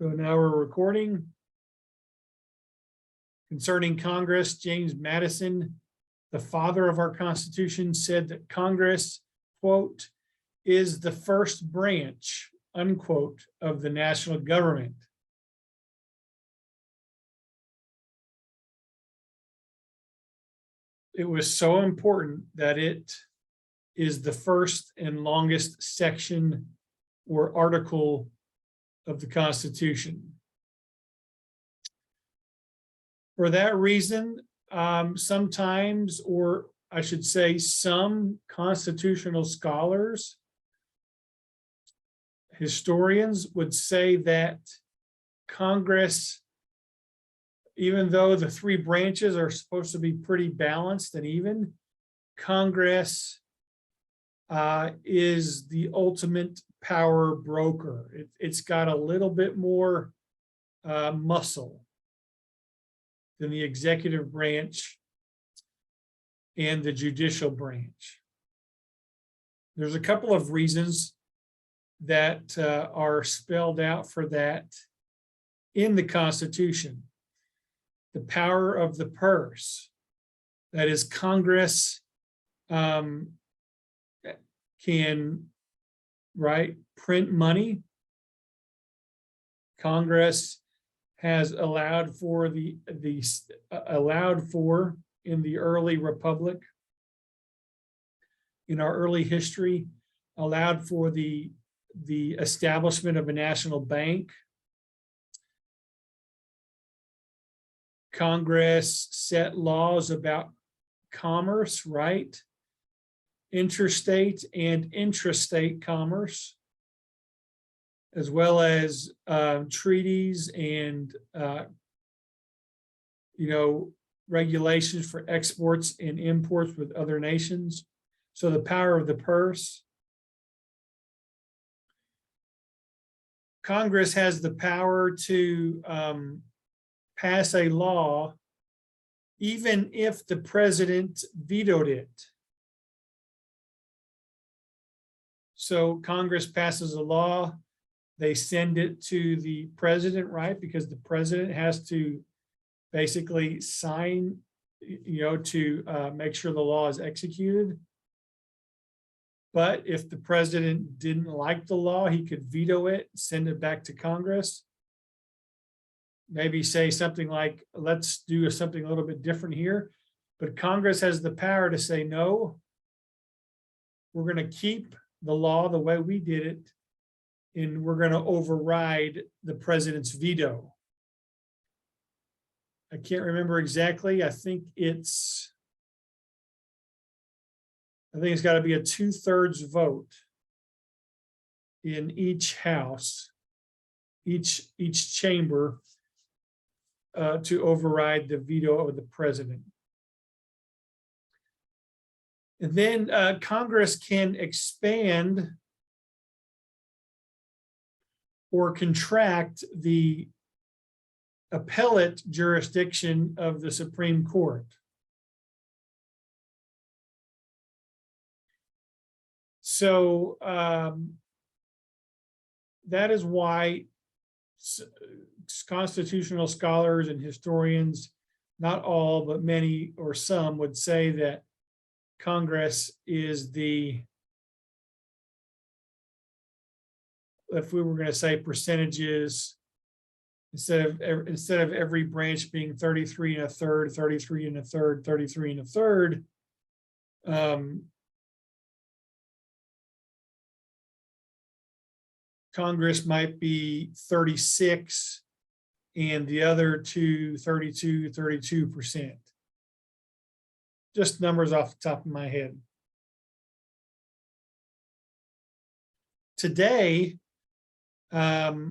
So now we're recording. Concerning Congress, James Madison, the father of our Constitution, said that Congress, quote, is the first branch, unquote, of the national government. It was so important that it is the first and longest section or article of the Constitution. For that reason, sometimes, or I should say some constitutional scholars, historians would say that Congress, even though the three branches are supposed to be pretty balanced and even, Congress is the ultimate power broker. It's got a little bit more muscle than the executive branch and the judicial branch. There's a couple of reasons that are spelled out for that in the Constitution. The power of the purse, that is, Congress can print money. Congress has allowed for in the early republic, in our early history, allowed for the establishment of a national bank. Congress set laws about commerce, right? Interstate and intrastate commerce, as well as treaties and regulations for exports and imports with other nations. So the power of the purse. Congress has the power to pass a law even if the president vetoed it. So Congress passes a law, they send it to the president, right? Because the president has to basically sign, to make sure the law is executed. But if the president didn't like the law, he could veto it, send it back to Congress. Maybe say something like, let's do something a little bit different here. But Congress has the power to say, no, we're going to keep the law the way we did it, and we're going to override the president's veto. I can't remember exactly. I think it's got to be a 2/3 vote in each house, each chamber, to override the veto of the president. And then Congress can expand or contract the appellate jurisdiction of the Supreme Court. So that is why constitutional scholars and historians, not all, but many or some, would say that Congress is if we were going to say percentages, instead of every branch being 33 1/3, 33 1/3, 33 1/3, Congress might be 36 and the other two 32%. Just numbers off the top of my head. Today, well,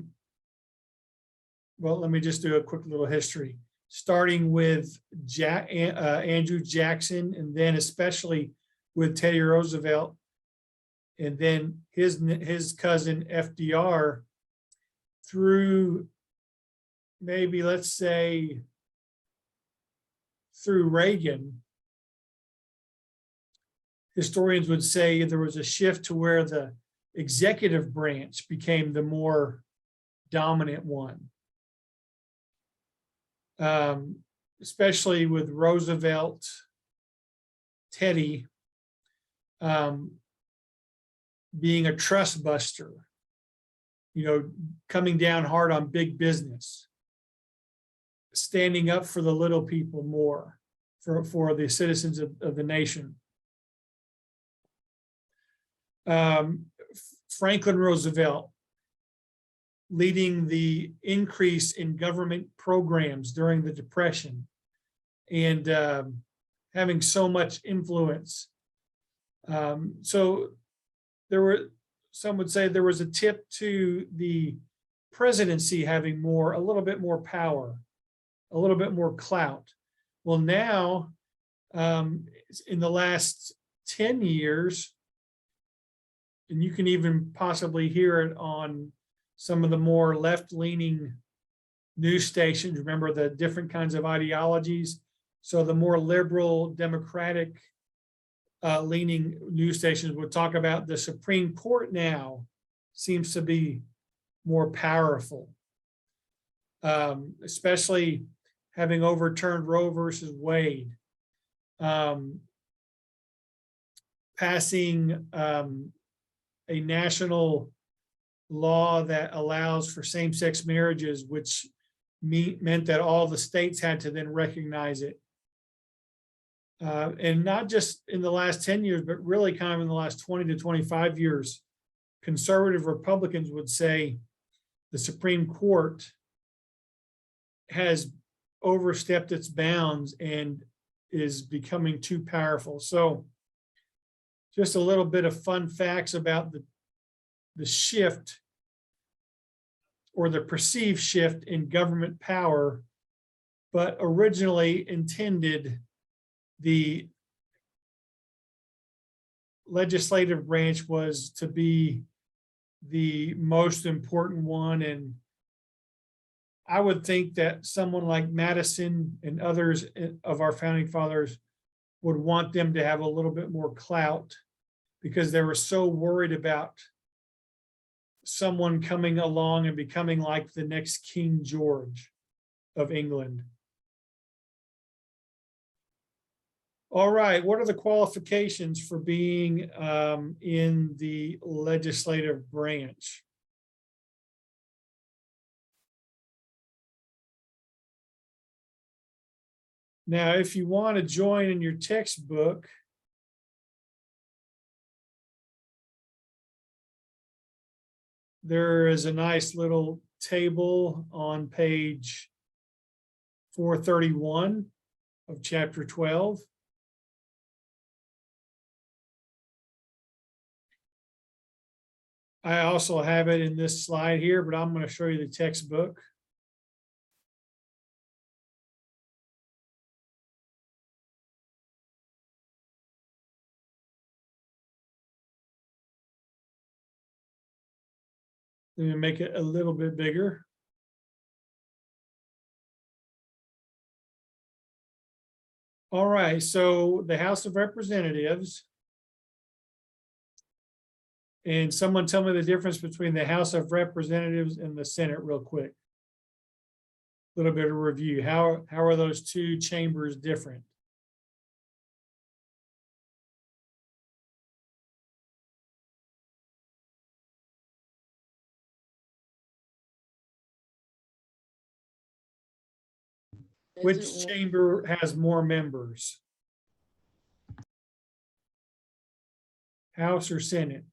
let me just do a quick little history, starting with Andrew Jackson, and then especially with Teddy Roosevelt, and then his cousin FDR, through maybe, let's say, through Reagan. Historians would say there was a shift to where the executive branch became the more dominant one. Especially with Roosevelt, Teddy, being a trust buster, coming down hard on big business, standing up for the little people more, for the citizens of the nation. Franklin Roosevelt leading the increase in government programs during the Depression and having so much influence. So some would say there was a tip to the presidency having a little bit more power, a little bit more clout. Well, now, in the last 10 years, and you can even possibly hear it on some of the more left-leaning news stations. Remember the different kinds of ideologies. So the more liberal, democratic leaning news stations would talk about the Supreme Court now seems to be more powerful, especially having overturned Roe versus Wade, passing a national law that allows for same-sex marriages, which meant that all the states had to then recognize it. And not just in the last 10 years, but really kind of in the last 20 to 25 years, conservative Republicans would say the Supreme Court has overstepped its bounds and is becoming too powerful. So just a little bit of fun facts about the shift or the perceived shift in government power, but originally intended the legislative branch was to be the most important one. And I would think that someone like Madison and others of our founding fathers would want them to have a little bit more clout because they were so worried about someone coming along and becoming like the next King George of England. All right, what are the qualifications for being in the legislative branch? Now, if you want to join in your textbook, there is a nice little table on page 431 of chapter 12. I also have it in this slide here, but I'm going to show you the textbook. Let me make it a little bit bigger. All right, so the House of Representatives, and someone tell me the difference between the House of Representatives and the Senate real quick. A little bit of review. How are those two chambers different? Which chamber has more members? House or Senate?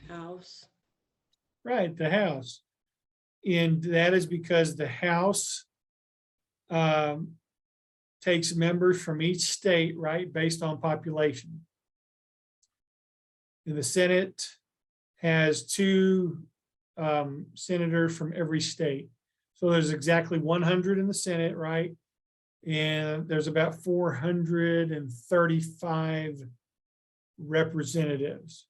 House. Right, the House. And that is because the House takes members from each state, right, based on population. And the Senate has two senators from every state. So there's exactly 100 in the Senate, right? And there's about 435 representatives.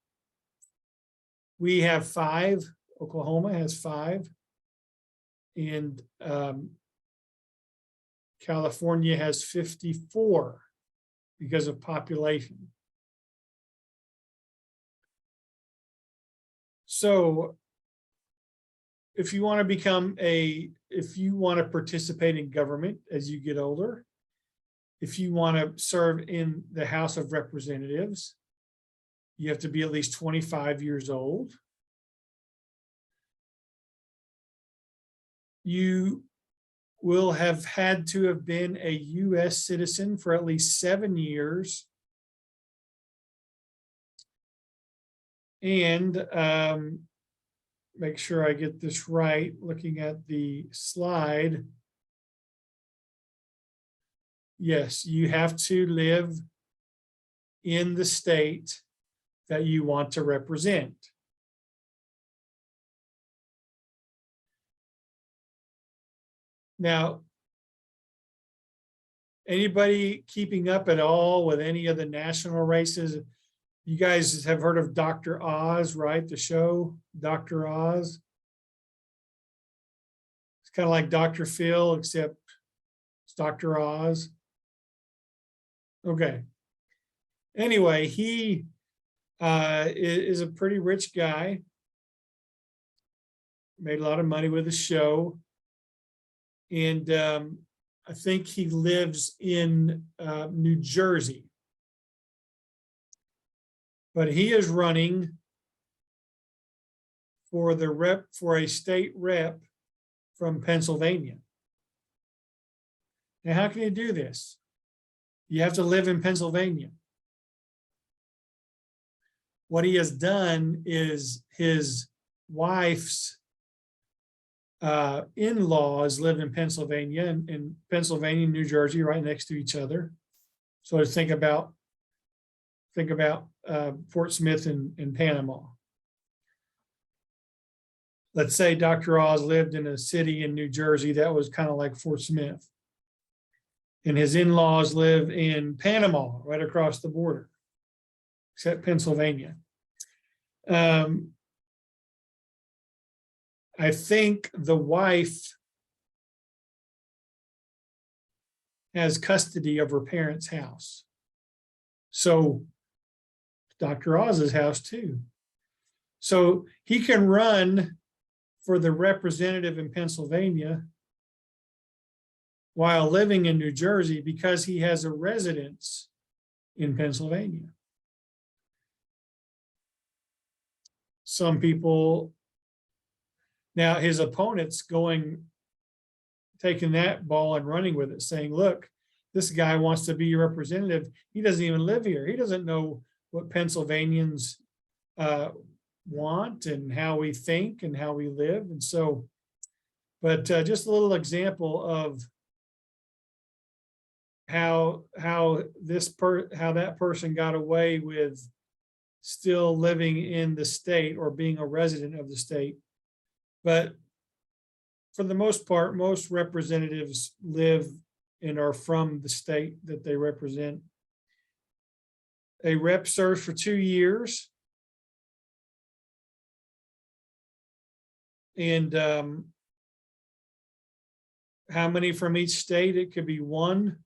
We have 5. Oklahoma has 5. And California has 54 because of population. So if you want to participate in government as you get older, if you want to serve in the House of Representatives, you have to be at least 25 years old. You will have had to have been a US citizen for at least 7 years. And make sure I get this right, looking at the slide. Yes, you have to live in the state that you want to represent. Now, anybody keeping up at all with any of the national races? You guys have heard of Dr. Oz, right? The show, Dr. Oz. It's kind of like Dr. Phil, except it's Dr. Oz. Okay. Anyway, he is a pretty rich guy. Made a lot of money with the show. And I think he lives in New Jersey. But he is running for a state rep from Pennsylvania. Now, how can you do this? You have to live in Pennsylvania. What he has done is his wife's in-laws live in Pennsylvania, and Pennsylvania and New Jersey right next to each other. So think about Fort Smith and Panama. Let's say Dr. Oz lived in a city in New Jersey that was kind of like Fort Smith. And his in-laws live in Panama, right across the border, except Pennsylvania. I think the wife has custody of her parents' house. So Dr. Oz's house too. So he can run for the representative in Pennsylvania while living in New Jersey because he has a residence in Pennsylvania. Some people, now his opponents taking that ball and running with it, saying, look, this guy wants to be your representative. He doesn't even live here. He doesn't know what Pennsylvanians want and how we think and how we live. And so, but just a little example of how that person got away with still living in the state or being a resident of the state. But for the most part, most representatives live and are from the state that they represent. A rep serves for 2 years. And how many from each state? It could be 1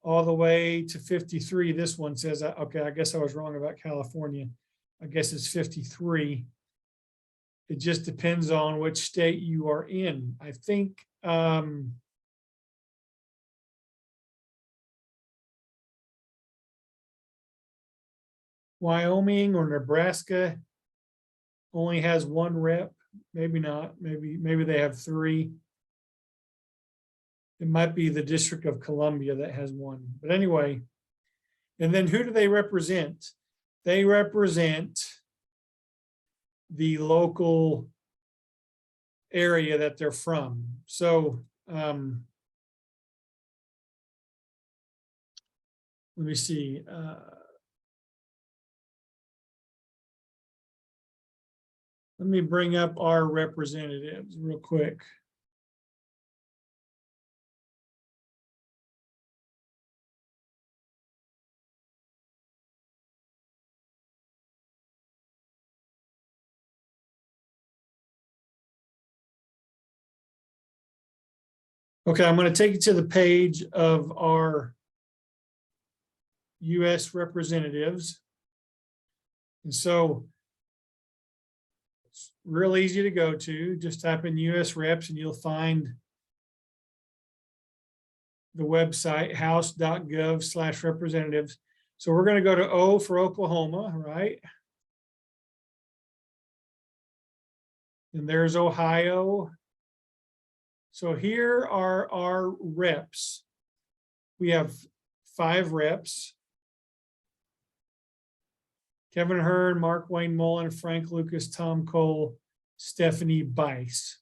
all the way to 53. This one says, okay, I guess I was wrong about California. I guess it's 53. It just depends on which state you are in. I think Wyoming or Nebraska only has 1 rep. Maybe not. Maybe they have 3. It might be the District of Columbia that has 1. But anyway, and then who do they represent? They represent the local area that they're from. So let me see. Let me bring up our representatives real quick. Okay, I'm going to take you to the page of our U.S. representatives. And so real easy to go to. Just type in US reps and you'll find the website house.gov/representatives. So we're going to go to O for Oklahoma, right? And there's Ohio. So here are our reps. We have 5 reps. Kevin Hearn, Mark Wayne Mullen, Frank Lucas, Tom Cole, Stephanie Bice.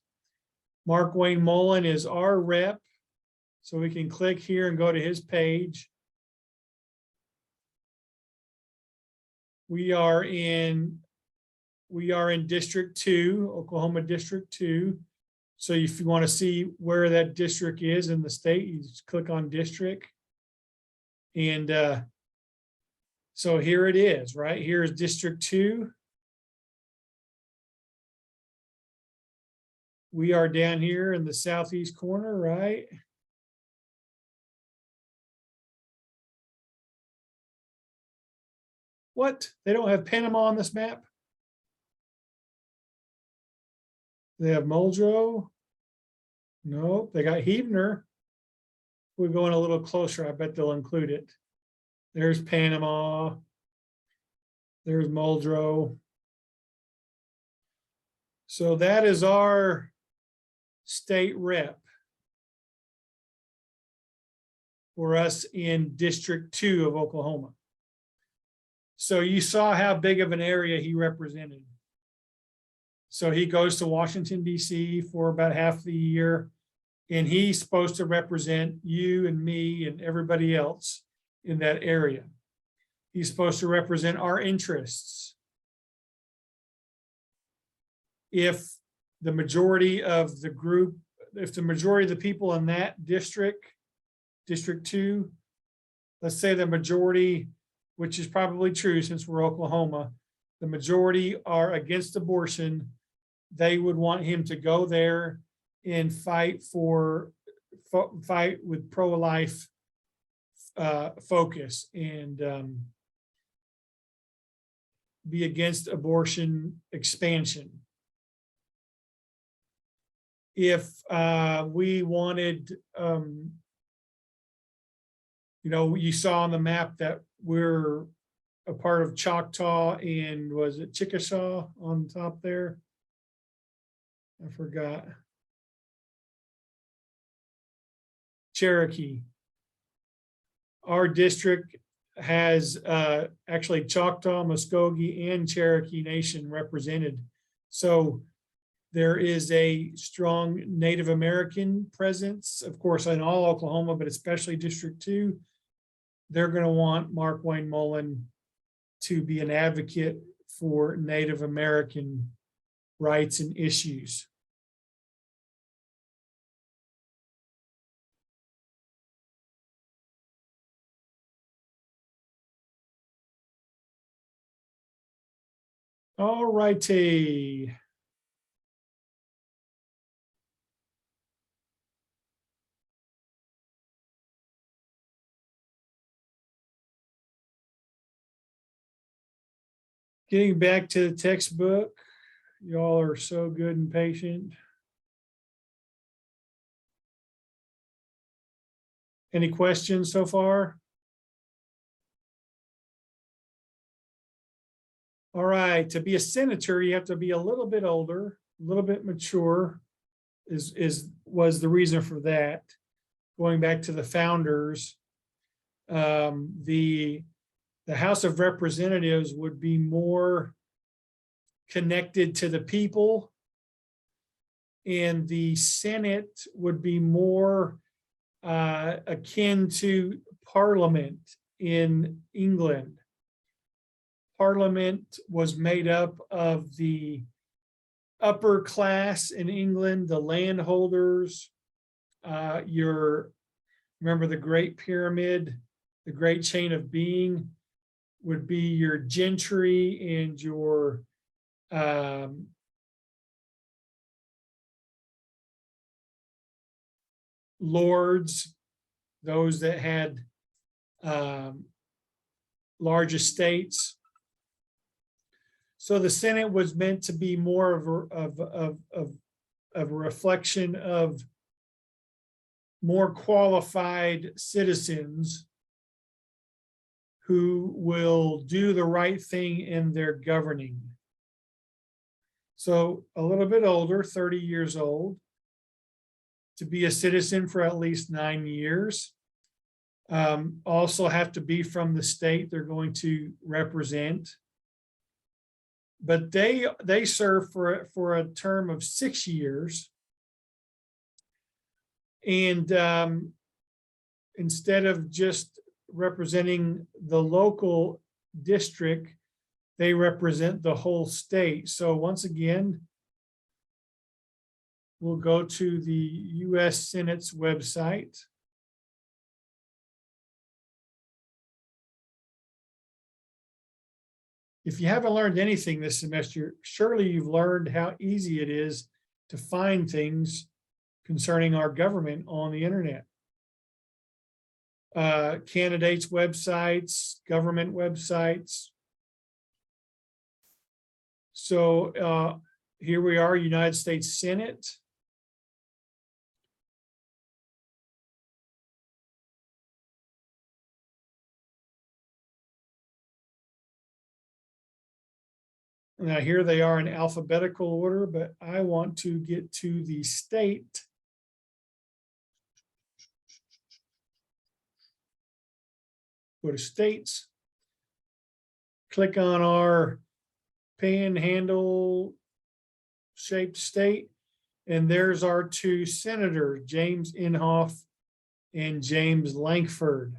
Mark Wayne Mullen is our rep. So we can click here and go to his page. We are in District 2, Oklahoma District 2. So if you want to see where that district is in the state, you just click on district. And so here it is, right? Here's District 2. We are down here in the southeast corner, right? What? They don't have Panama on this map? They have Muldrow? No, they got Huebner. We're going a little closer. I bet they'll include it. There's Panama. There's Muldrow. So that is our state rep for us in District 2 of Oklahoma. So you saw how big of an area he represented. So he goes to Washington, D.C. for about half the year, and he's supposed to represent you and me and everybody else in that area. He's supposed to represent our interests. If the majority of the group, if the majority of the people in that district, District 2, let's say the majority, which is probably true since we're Oklahoma, the majority are against abortion, they would want him to go there and fight with pro-life focus and be against abortion expansion. If we wanted, you saw on the map that we're a part of Choctaw and was it Chickasaw on top there? I forgot. Cherokee. Our district has actually Choctaw, Muskogee, and Cherokee Nation represented. So there is a strong Native American presence, of course, in all Oklahoma, but especially District 2. They're going to want Mark Wayne Mullen to be an advocate for Native American rights and issues. All righty. Getting back to the textbook, y'all are so good and patient. Any questions so far? All right, to be a senator, you have to be a little bit older, a little bit mature, was the reason for that. Going back to the founders, the House of Representatives would be more connected to the people, and the Senate would be more akin to Parliament in England. Parliament was made up of the upper class in England, the landholders, remember the Great Pyramid, the Great Chain of Being would be your gentry and your lords, those that had large estates. So the Senate was meant to be more of a reflection of more qualified citizens who will do the right thing in their governing. So a little bit older, 30 years old, to be a citizen for at least 9 years. Also have to be from the state they're going to represent. But they serve for a term of 6 years. And instead of just representing the local district, they represent the whole state. So once again, we'll go to the U.S. Senate's website. If you haven't learned anything this semester, surely you've learned how easy it is to find things concerning our government on the internet. Candidates' websites, government websites. So here we are, United States Senate. Now here they are in alphabetical order, but I want to get to the state. Go to states. Click on our panhandle shaped state. And there's our two senators, James Inhofe and James Lankford.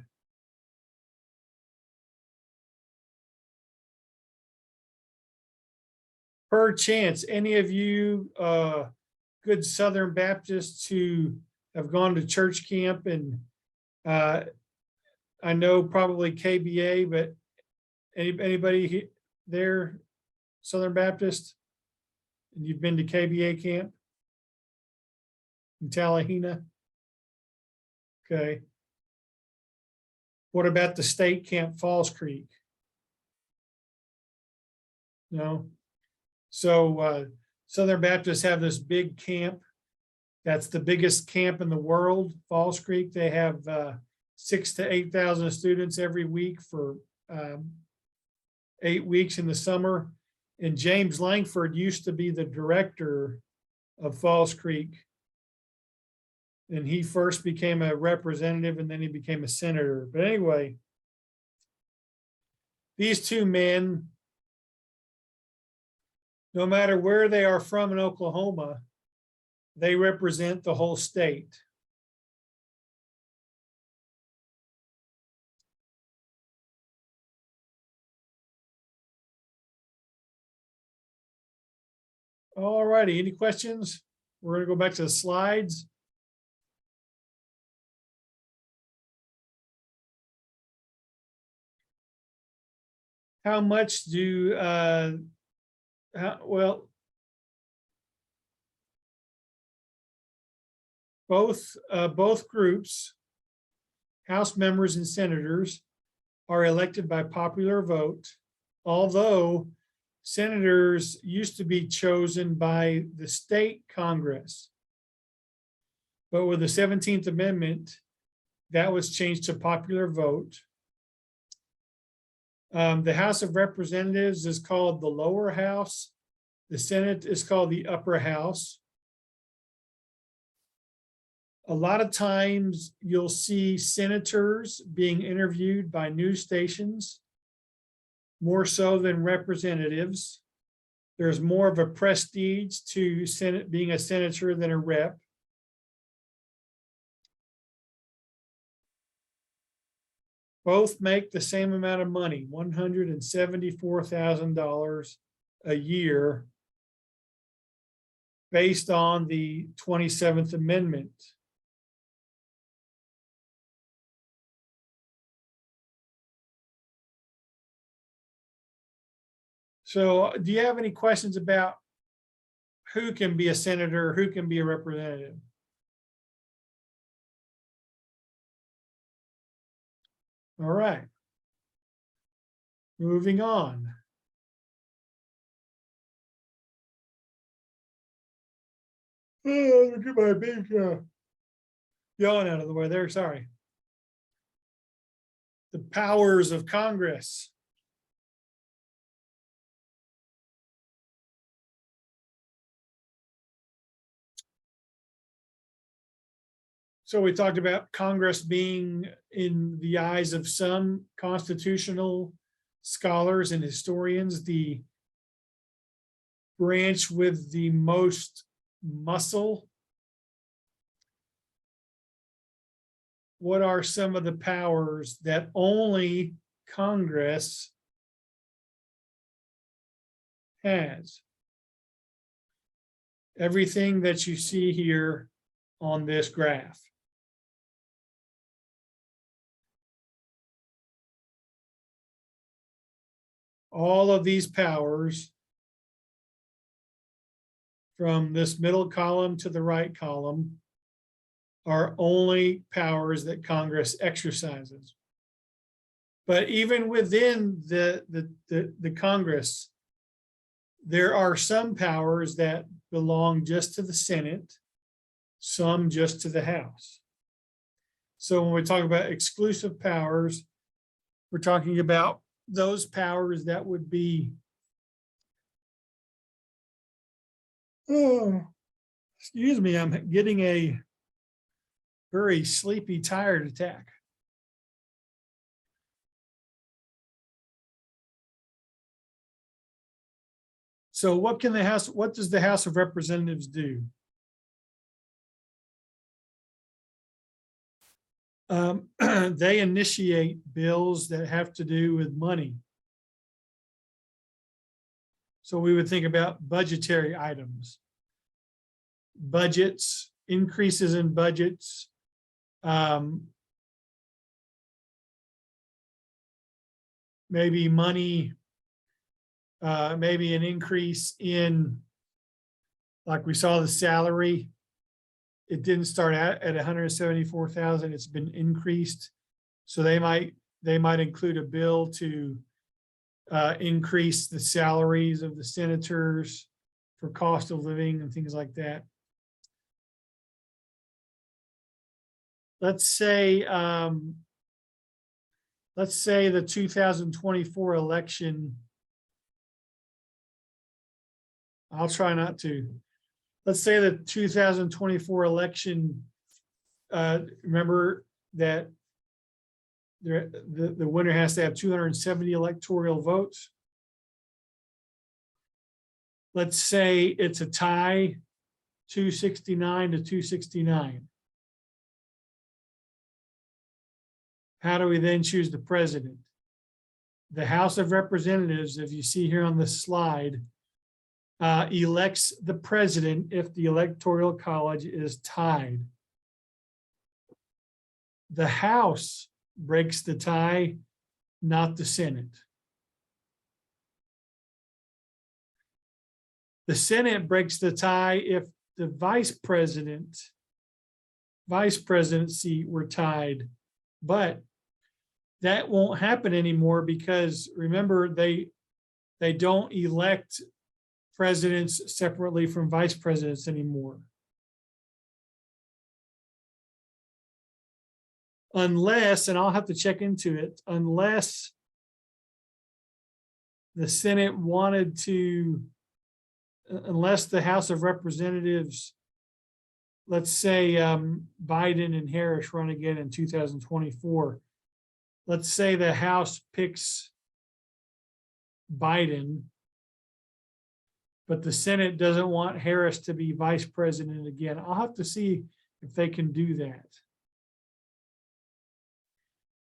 Perchance, any of you good Southern Baptists who have gone to church camp, and I know probably KBA, but anybody there, Southern Baptist, and you've been to KBA camp in Tallahena? Okay. What about the state camp, Falls Creek? No. So Southern Baptists have this big camp. That's the biggest camp in the world, Falls Creek. They have 6,000 to 8,000 students every week for 8 weeks in the summer. And James Lankford used to be the director of Falls Creek. And he first became a representative and then he became a senator. But anyway, these two men, no matter where they are from in Oklahoma, they represent the whole state. All righty, any questions? We're going to go back to the slides. How much do, well, both groups, House members and senators, are elected by popular vote, although senators used to be chosen by the state Congress. But with the 17th Amendment, that was changed to popular vote. The House of Representatives is called the lower house. The Senate is called the upper house. A lot of times you'll see senators being interviewed by news stations, more so than representatives. There's more of a prestige to Senate being a senator than a rep. Both make the same amount of money, $174,000 a year, based on the 27th Amendment. So do you have any questions about who can be a senator, who can be a representative? All right. Moving on. Oh, let me get my big yawn out of the way there, sorry. The powers of Congress. So we talked about Congress being, in the eyes of some constitutional scholars and historians, the branch with the most muscle. What are some of the powers that only Congress has? Everything that you see here on this graph. All of these powers from this middle column to the right column are only powers that Congress exercises. But even within the Congress, there are some powers that belong just to the Senate, some just to the House. So when we talk about exclusive powers, we're talking about those powers that would be, oh, excuse me, I'm getting a very sleepy, tired attack. So what does the House of Representatives do? They initiate bills that have to do with money. So we would think about budgetary items, budgets, increases in budgets, maybe money, maybe an increase in, like we saw the salary. It didn't start out at 174,000. It's been increased. So they might include a bill to increase the salaries of the senators for cost of living and things like that. Let's say the 2024 election. I'll try not to. Let's say the 2024 election, remember that the winner has to have 270 electoral votes. Let's say it's a tie, 269 to 269. How do we then choose the president? The House of Representatives, if you see here on this slide, elects the president if the Electoral College is tied. The House breaks the tie, not the Senate. The Senate breaks the tie if the vice presidency were tied, but that won't happen anymore because remember, they don't elect presidents separately from vice presidents anymore. Unless, and I'll have to check into it, unless the Senate wanted to, unless the House of Representatives, let's say Biden and Harris run again in 2024. Let's say the House picks Biden, but the Senate doesn't want Harris to be vice president again. I'll have to see if they can do that.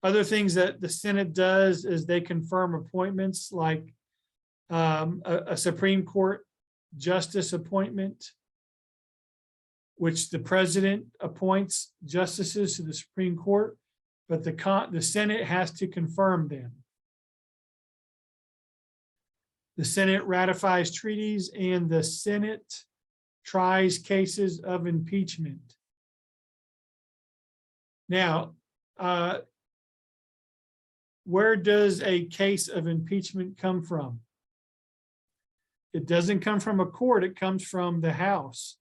Other things that the Senate does is they confirm appointments like a Supreme Court justice appointment, which the president appoints justices to the Supreme Court, but the Senate has to confirm them. The Senate ratifies treaties and the Senate tries cases of impeachment. Now, where does a case of impeachment come from? It doesn't come from a court, it comes from the House.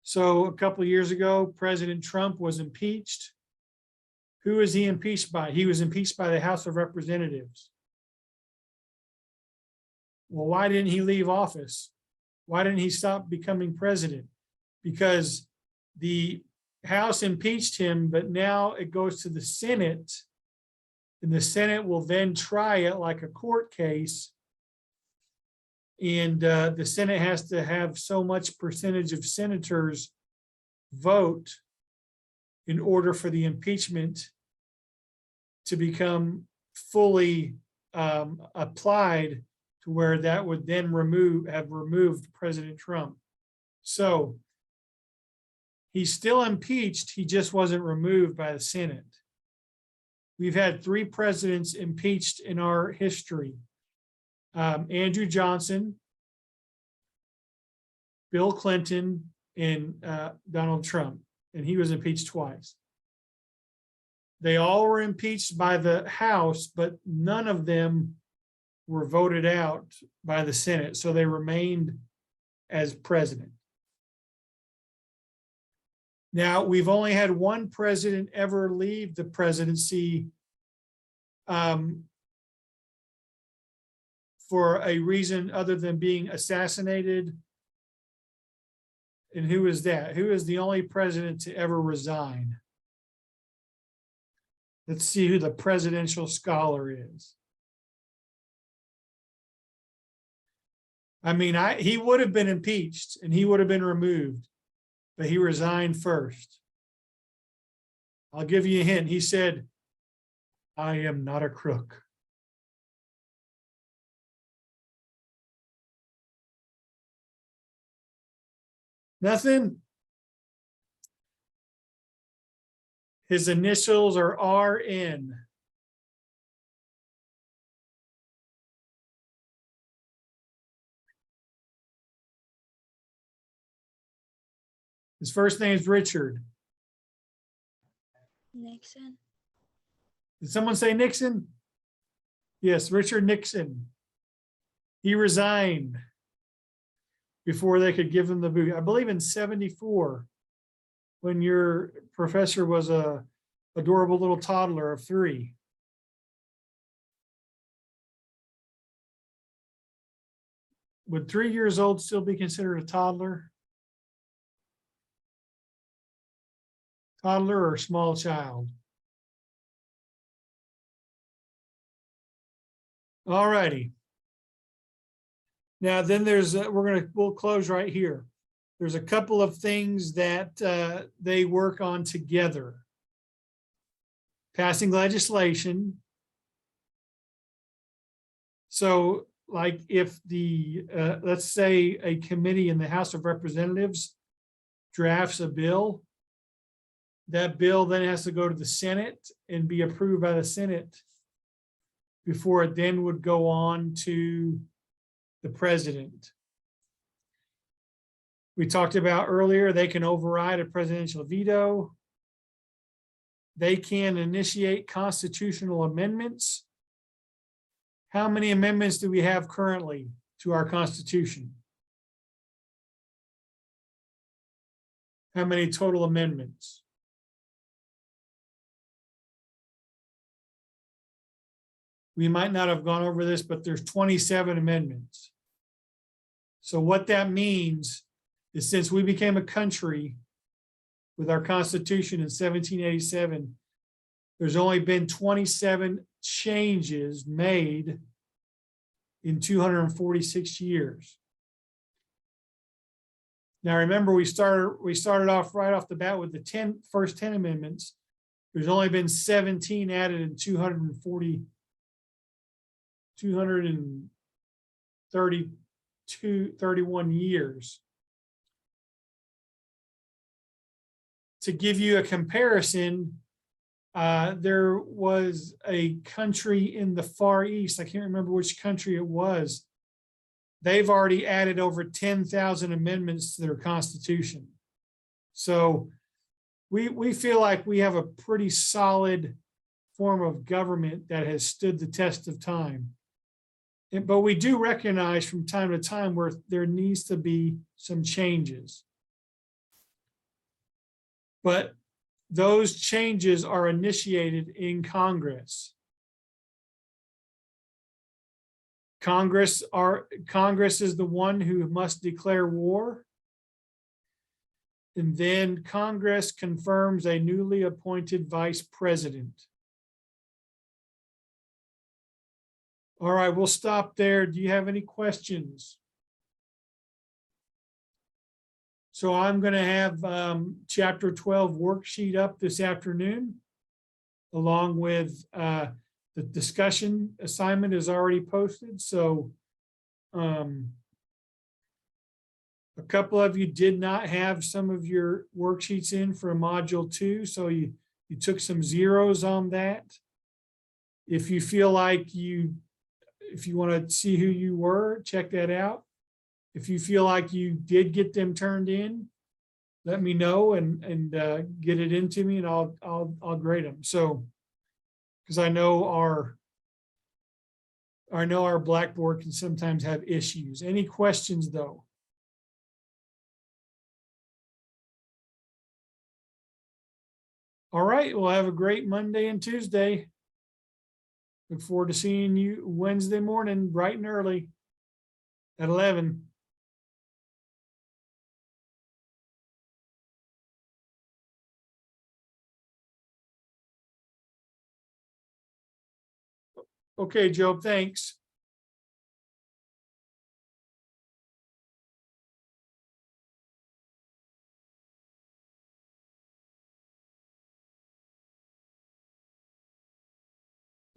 So a couple of years ago, President Trump was impeached. Who was he impeached by? He was impeached by the House of Representatives. Well, why didn't he leave office? Why didn't he stop becoming president? Because the House impeached him, but now it goes to the Senate, and the Senate will then try it like a court case. And the Senate has to have so much percentage of senators vote in order for the impeachment to become fully applied, to where that would then have removed President Trump. So he's still impeached, he just wasn't removed by the Senate. We've had 3 presidents impeached in our history. Andrew Johnson, Bill Clinton, and Donald Trump, and he was impeached twice. They all were impeached by the House, but none of them were voted out by the Senate, so they remained as president. Now, we've only had one president ever leave the presidency for a reason other than being assassinated. And who is that? Who is the only president to ever resign? Let's see who the presidential scholar is. I mean, he would have been impeached and he would have been removed, but he resigned first. I'll give you a hint. He said, "I am not a crook." Nothing? His initials are RN. His first name is Richard. Nixon. Did someone say Nixon? Yes, Richard Nixon. He resigned before they could give him the boot. I believe in 74, when your professor was a adorable little toddler of 3. Would 3 years old still be considered a toddler? Toddler or small child? All righty. Now then there's, we'll close right here. There's a couple of things that they work on together. Passing legislation. So like if the, let's say a committee in the House of Representatives drafts a bill, that bill then has to go to the Senate and be approved by the Senate before it then would go on to the president. We talked about earlier, they can override a presidential veto. They can initiate constitutional amendments. How many amendments do we have currently to our Constitution? How many total amendments? We might not have gone over this, but there's 27 amendments. So what that means is, since we became a country with our Constitution in 1787, there's only been 27 changes made in 246 years. Now remember, we started off right off the bat with the first 10 amendments. There's only been 17 added in 231 years. To give you a comparison, there was a country in the Far East, I can't remember which country it was. They've already added over 10,000 amendments to their constitution. So we feel like we have a pretty solid form of government that has stood the test of time. But we do recognize from time to time where there needs to be some changes. but those changes are initiated in Congress. Congress is the one who must declare war. And then Congress confirms a newly appointed vice president. All right, we'll stop there. Do you have any questions? So I'm going to have chapter 12 worksheet up this afternoon, along with the discussion assignment is already posted. So a couple of you did not have some of your worksheets in for module 2. So you took some zeros on that. If you feel like if you want to see who you were, check that out. If you feel like you did get them turned in, let me know and get it into me, and I'll grade them. So, because I know our Blackboard can sometimes have issues. Any questions though? All right, we'll have a great Monday and Tuesday. Look forward to seeing you Wednesday morning, bright and early at 11. Okay, Job, thanks.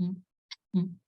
Mm-hmm.